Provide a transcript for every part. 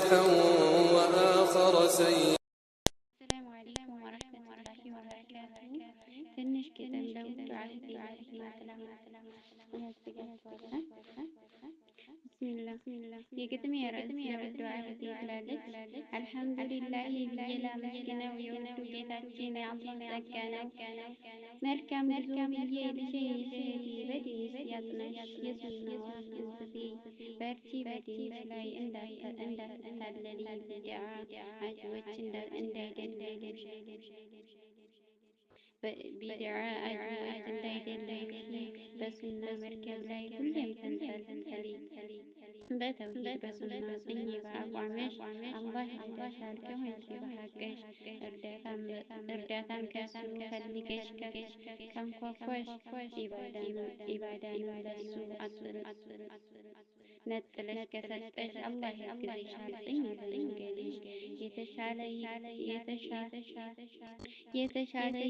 صالحا وآخر سيئا. السلام عليكم ورحمة الله وبركاته. ትንሽ ግጥም ለውድ ዓህድ ብስሚላህ የግጥሜ ርዕስ ለውድ ዓህድ ትላለች። አልሐምዱሊላህ ብዬ ላመስግነው የውዱ ጌታችን የአላህ ጸጋ ነው። መልካም ጉዞ ብዬ ልሸኝሽ በዲንሽ ያጽናሽ የሱናዋ እንስቴ በርቺ በዲንሽ ላይ እንዳትታለሊ ቢድዓ አጅዎች እንዳይደለሉሽ ቢድዓ አጅዎች እንዳይደለሉሽ በሱና መርከብ ላይ ሁሌም ተንጠልጠሊ በተውሂድ በሱና ጽኚ በአቋምሽ አላህ ይረዳሻል ከሆንሽ በሐቅሽ እርዳታን ከሱ ፈልገሽ ካንኳኳሽ ኢባዳን ለሱ ነጥለሽ ከሰጠሽ አላህ ያግዝሻል ጽኚ በመንገድሽ የተሻለ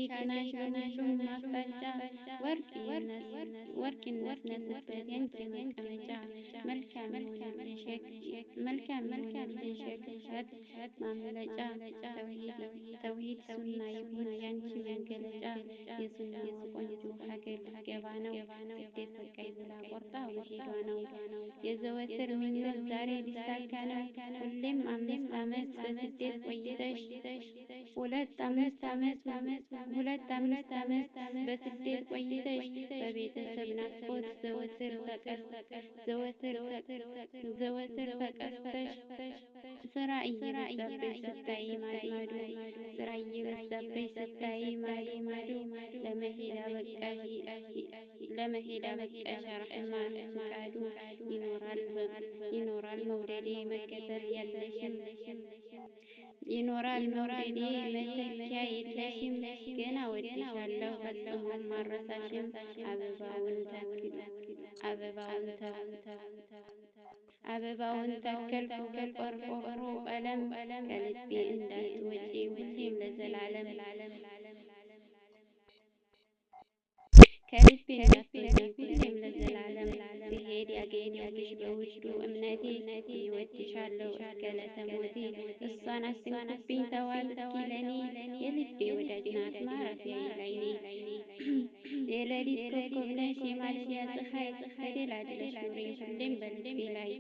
ይቅናሽ በሁሉም አቅጣጫ ወርቅ ይነስነስበት ያንቺ መቀመጫ መልካም ይሁንልሽ የክፋት ማምለጫ ተውሂድ ሱና ይሁን ያንቺ መገለጫ የሱናዋ ቆንጆ ሀገር ልትገባ ነው ስደት በቃይ ብላ ቆርጣ መሄዷ ነው የዘወትር ምኞት ዛሬ ሊሳካ ነው ሁሌም 5 ዓመት በስደት ቆይተሽ 2-5 ዓመት በስደት ቆይተሽ በቤተሰብ ናፍቆት ዘወትር ተቀስተሽ ስራ እየበዛብሽ ስታይ ማዶ ለመሄድ አበቃሽ ረሕማኑ ፍቃዱ ይኖራል መውደዴ መከተል ያለሽም ይኖራል መውደዴ መተኪያ የለሽም ገና ወድሻለሁ ፈጽሞም ማረሳሽም አበባውን ተከልኩ በቆርቆሮ ቀለም ከልቤ እንዳትወጪ ሁሌም ለዘላለም ከልቤ እንዳትወጪ ሁሌም ለዘላለም ስሄድ ያገኘሁሽ በውዱ እምነቴ እወድሻለሁ እስከ ለተሞቴ እሷን አስንኩብኝ ተዋት እስኪ ለኔ የልቤ ወዳጅ ናት ማረፊያዬ ላይኔ የሌሊት ኮከብ ነሽ የማለዳ ፀሐይ ተደላድለሽ ኑሪ ሁሌም በልቤ ላይ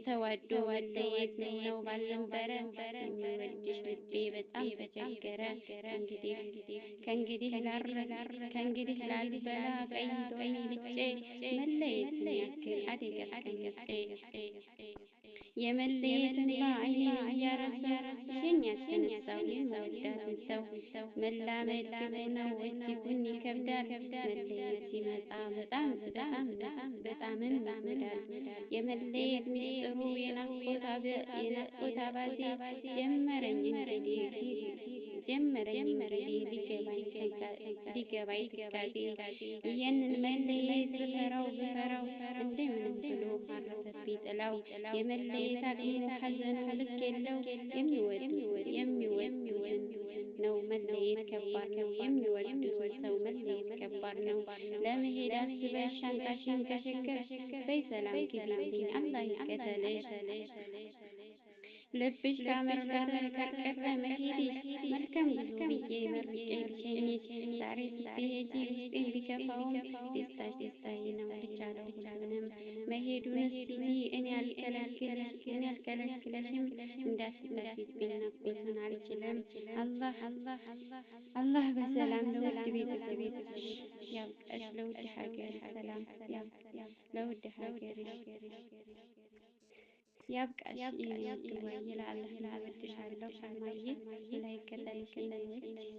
ተዋዶ መለየት ነው ባልነበረ የሚወድሽ ልቤ በጣም ተቸገረ ከእንግዲህ ላልበላ ቀይ ሎሚ ልጬ መለየትን ያክል አደጋ አስቀምጬ የመለየትን በዓይኔን እያረሰ ሸኛት ተነሳው የምወዳትን ሰው መላመድ ክፉ ነው እጅጉን ይከብዳል መለየት ሲመጣ በጣምም ይጎዳል የመለየት ሚስጥሩ የናፍቆት አባዜ ጀመረኝ እንግዲህ ሊገባኝ ትካዜ ይህንን መለየት ብፈራው እንደምንም ብሎ አረፈብኝ ጥላው የመለየት አቅሙ ሐዘኑ ልክ የለው የሚወዱትን ነው መለየት ከባድ ነው የሚወዱትን ሰው መለየት ከባድ ነው ለመሄድ አስበሽ ሻንጣሽን ከሸከፍሽ በይ ሰላም ግቢልኝ አላህ ይከተልሽ ልብሽ ካመረረ ካልቀረ መሄድሽ መልካም ጉዞ ብዬ መርቄ ልሸኝሽ ዛሬ ስትሄጂ ውስጤን ቢከፋውም ደስታዬ ነው ልቻለው ሁሉንም መሄዱን እስኪ እኔ አልከለክልሽም እንዳትጠፊብኝ ናፍቆቱን አልችልም አላህ በሰላም ለውድ ቤተሰቦችሽ ያብቃሽ ለውድ ሀገር ሰላም ለውድ ሀገርሽ ያብቃሽ ይዋይ ለአላህ እወድሻለሁ ሰማዬ ላይከተልሽ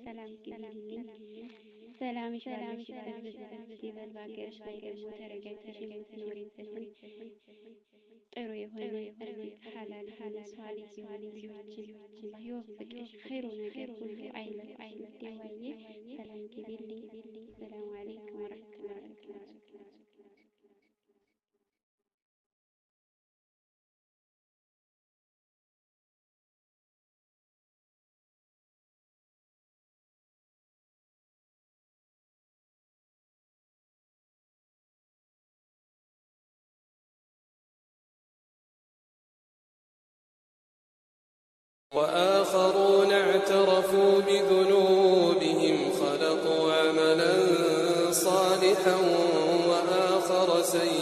ሰላም ግቢልኝ ሰላምሽ ባለሽበት ብዝት ይበል በሀገርሽ ላይ ደግሞ ተረጋግተሽ የምትኖሪበትን ጥሩ የሆነ ርዝቅ ሐላል ሷሊህ የሆኑ ልጆችን አላህ ይወፍቅሽ ኸይሩ ነገር ሁሉ አይለፍሽ ይዋዬ ሰላም ግቢልኝ ሰላም አለይኩም ወረህመቱላሂ وآخرون اعترفوا بذنوبهم خلطوا عملا صالحا وآخر سيئا